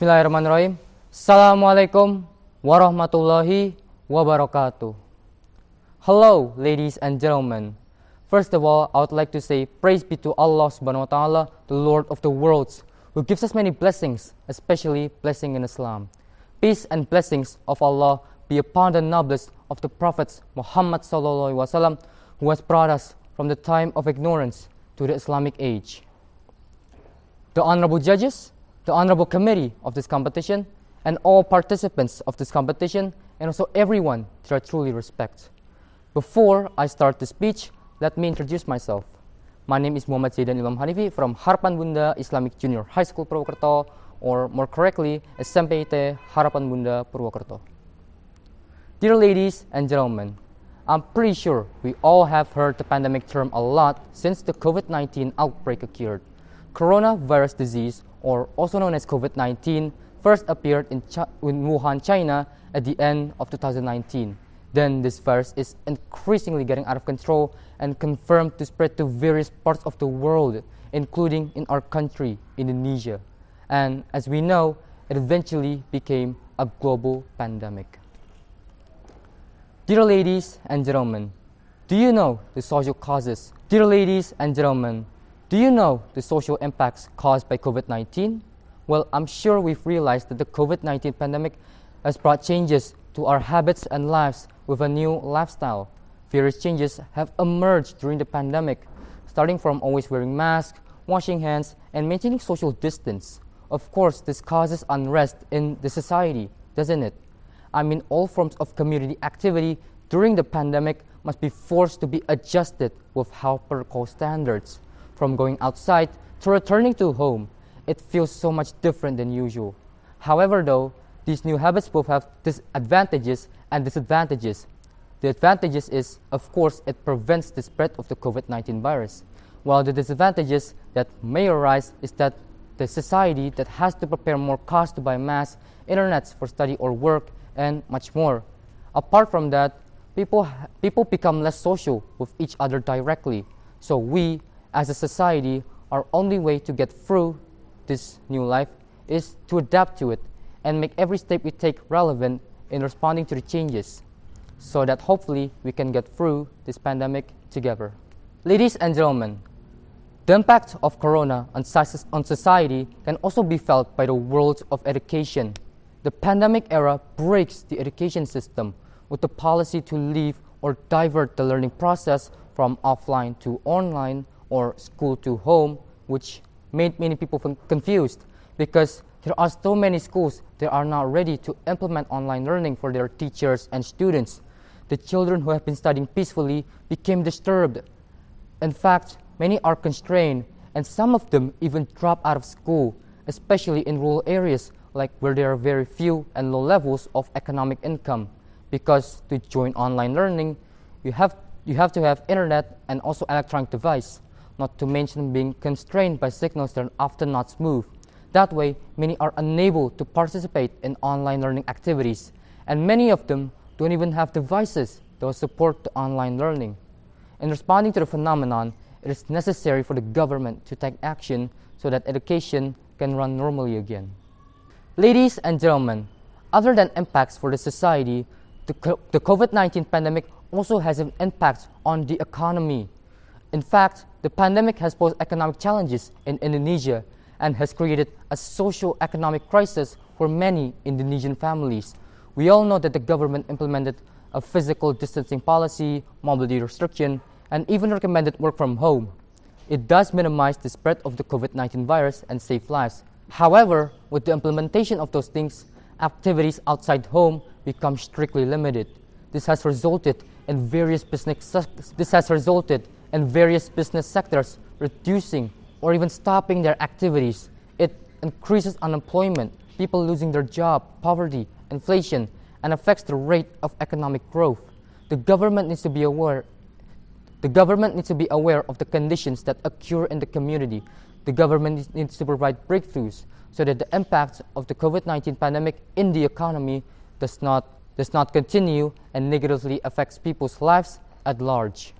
Bismillahirrahmanirrahim. Assalamualaikum warahmatullahi wabarakatuh. Hello, ladies and gentlemen. First of all, I would like to say praise be to Allah subhanahu wa ta'ala, the Lord of the worlds, who gives us many blessings, especially blessing in Islam. Peace and blessings of Allah be upon the noblest of the prophets, Muhammad sallallahu alaihi wasallam, who has brought us from the time of ignorance to the Islamic age. The honorable judges, the honorable committee of this competition, and all participants of this competition, and also everyone that I truly respect. Before I start the speech, let me introduce myself. My name is Muhammad Zaidan Ilmam Hanifi from Harapan Bunda Islamic Junior High School Purwokerto, or more correctly, Smpit Harapan Bunda Purwokerto. Dear ladies and gentlemen, I'm pretty sure we all have heard the pandemic term a lot since the COVID-19 outbreak occurred. Coronavirus disease, or also known as COVID-19, first appeared in Wuhan, China at the end of 2019. Then this virus is increasingly getting out of control and confirmed to spread to various parts of the world, including in our country, Indonesia. And as we know, it eventually became a global pandemic. Dear ladies and gentlemen, do you know the social causes? Dear ladies and gentlemen, do you know the social impacts caused by COVID-19? Well, I'm sure we've realized that the COVID-19 pandemic has brought changes to our habits and lives with a new lifestyle. Various changes have emerged during the pandemic, starting from always wearing masks, washing hands, and maintaining social distance. Of course, this causes unrest in the society, doesn't it? I mean, all forms of community activity during the pandemic must be forced to be adjusted with hyper standards. From going outside to returning to home, it feels so much different than usual. However, though, these new habits both have disadvantages and disadvantages. The advantages is, of course, it prevents the spread of the COVID-19 virus, while the disadvantages that may arise is that the society that has to prepare more costs to buy masks, internets for study or work, and much more. Apart from that, people become less social with each other directly. So we, as a society, our only way to get through this new life is to adapt to it and make every step we take relevant in responding to the changes, so that hopefully we can get through this pandemic together. Ladies and gentlemen, the impact of Corona on society can also be felt by the world of education. The pandemic era breaks the education system with the policy to leave or divert the learning process from offline to online or school to home, which made many people confused because there are so many schools that are not ready to implement online learning for their teachers and students. The children who have been studying peacefully became disturbed. In fact, many are constrained, and some of them even drop out of school, especially in rural areas like where there are very few and low levels of economic income. Because to join online learning, you have to have internet and also electronic device, not to mention being constrained by signals that are often not smooth. That way, many are unable to participate in online learning activities, and many of them don't even have devices that will support the online learning. In responding to the phenomenon, it is necessary for the government to take action so that education can run normally again. Ladies and gentlemen, other than impacts for the society, the COVID-19 pandemic also has an impact on the economy. In fact, the pandemic has posed economic challenges in Indonesia and has created a socio-economic crisis for many Indonesian families. We all know that the government implemented a physical distancing policy, mobility restriction, and even recommended work from home. It does minimize the spread of the COVID-19 virus and save lives. However, with the implementation of those things, activities outside home become strictly limited. This has resulted in various business sectors reducing or even stopping their activities. It increases unemployment, people losing their job, poverty, inflation, and affects the rate of economic growth. The government needs to be aware of the conditions that occur in the community. The government needs to provide breakthroughs so that the impact of the COVID-19 pandemic in the economy does not continue and negatively affects people's lives at large.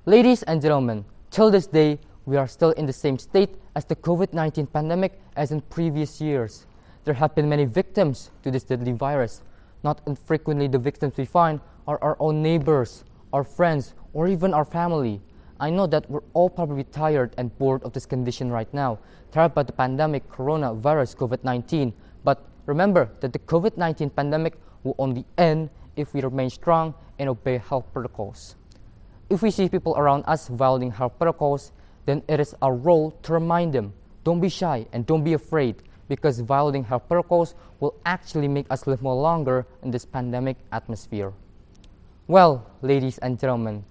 Ladies and gentlemen, till this day, we are still in the same state as the COVID-19 pandemic as in previous years. there have been many victims to this deadly virus. Not infrequently, the victims we find are our own neighbors, our friends, or even our family. I know that we're all probably tired and bored of this condition right now, tired by the pandemic coronavirus COVID-19. But remember that the COVID-19 pandemic will only end if we remain strong and obey health protocols. If we see people around us violating health protocols, then it is our role to remind them, don't be shy and don't be afraid, because violating health protocols will actually make us live more longer in this pandemic atmosphere. Well, ladies and gentlemen,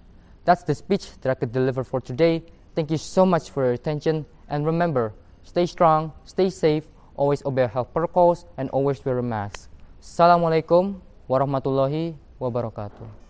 that's the speech that I could deliver for today. Thank you so much for your attention, and remember, stay strong, stay safe, always obey health protocols, and always wear a mask. Assalamualaikum warahmatullahi wabarakatuh.